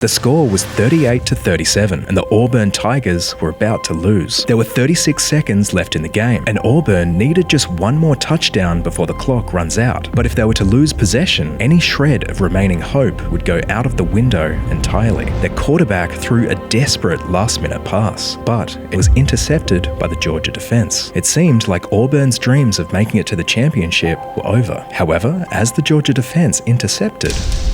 The score was 38-37, and the Auburn Tigers were about to lose. There were 36 seconds left in the game, and Auburn needed just one more touchdown before the clock runs out. But if they were to lose possession, any shred of remaining hope would go out of the window entirely. Their quarterback threw a desperate last-minute pass, but it was intercepted by the Georgia defense. It seemed like Auburn's dreams of making it to the championship were over. However, as the Georgia defense intercepted,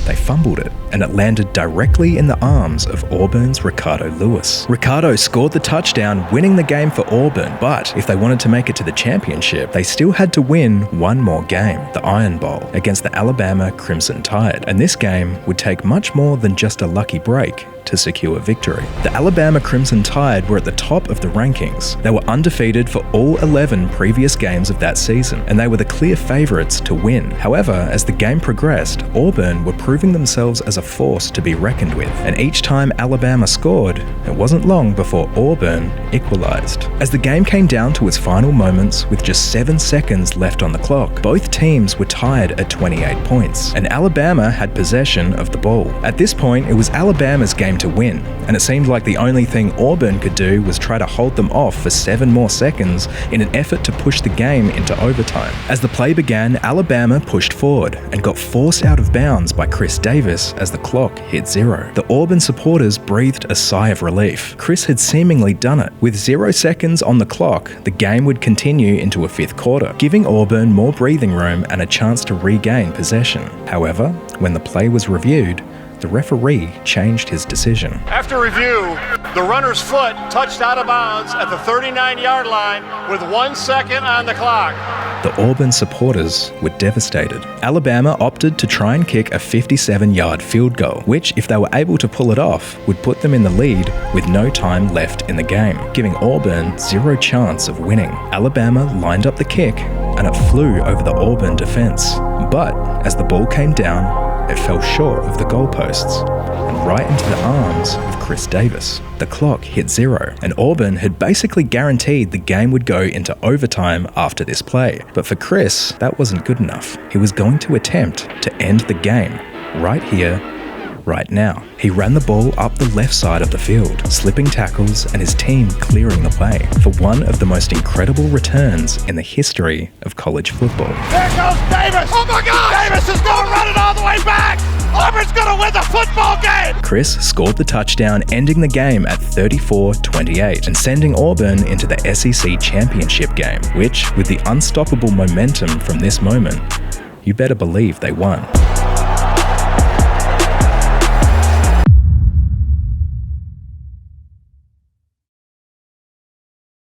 they fumbled it, and it landed directly in the arms of Auburn's Ricardo Louis. Ricardo scored the touchdown, winning the game for Auburn, but if they wanted to make it to the championship, they still had to win one more game, the Iron Bowl, against the Alabama Crimson Tide. And this game would take much more than just a lucky break to secure victory. The Alabama Crimson Tide were at the top of the rankings. They were undefeated for all 11 previous games of that season, and they were the clear favourites to win. However, as the game progressed, Auburn were proving themselves as a force to be reckoned with, and each time Alabama scored, it wasn't long before Auburn equalised. As the game came down to its final moments with just 7 seconds left on the clock, both teams were tied at 28 points, and Alabama had possession of the ball. At this point, it was Alabama's game to win, and it seemed like the only thing Auburn could do was try to hold them off for 7 more seconds in an effort to push the game into overtime. As the play began, Alabama pushed forward and got forced out of bounds by Chris Davis as the clock hit 0. The Auburn supporters breathed a sigh of relief. Chris had seemingly done it. With 0 seconds on the clock, the game would continue into a 5th quarter, giving Auburn more breathing room and a chance to regain possession. However, when the play was reviewed, the referee changed his decision. After review, the runner's foot touched out of bounds at the 39-yard line with 1 second on the clock. The Auburn supporters were devastated. Alabama opted to try and kick a 57-yard field goal, which, if they were able to pull it off, would put them in the lead with no time left in the game, giving Auburn 0 chance of winning. Alabama lined up the kick, and it flew over the Auburn defense. But as the ball came down, it fell short of the goalposts and right into the arms of Chris Davis. The clock hit 0, and Auburn had basically guaranteed the game would go into overtime after this play. But for Chris, that wasn't good enough. He was going to attempt to end the game right here, right now. He ran the ball up the left side of the field, slipping tackles and his team clearing the way for one of the most incredible returns in the history of college football. There goes Davis! Oh my God! Davis is going to run it all the way back! Auburn's going to win the football game! Chris scored the touchdown, ending the game at 34-28 and sending Auburn into the SEC championship game, which, with the unstoppable momentum from this moment, you better believe they won.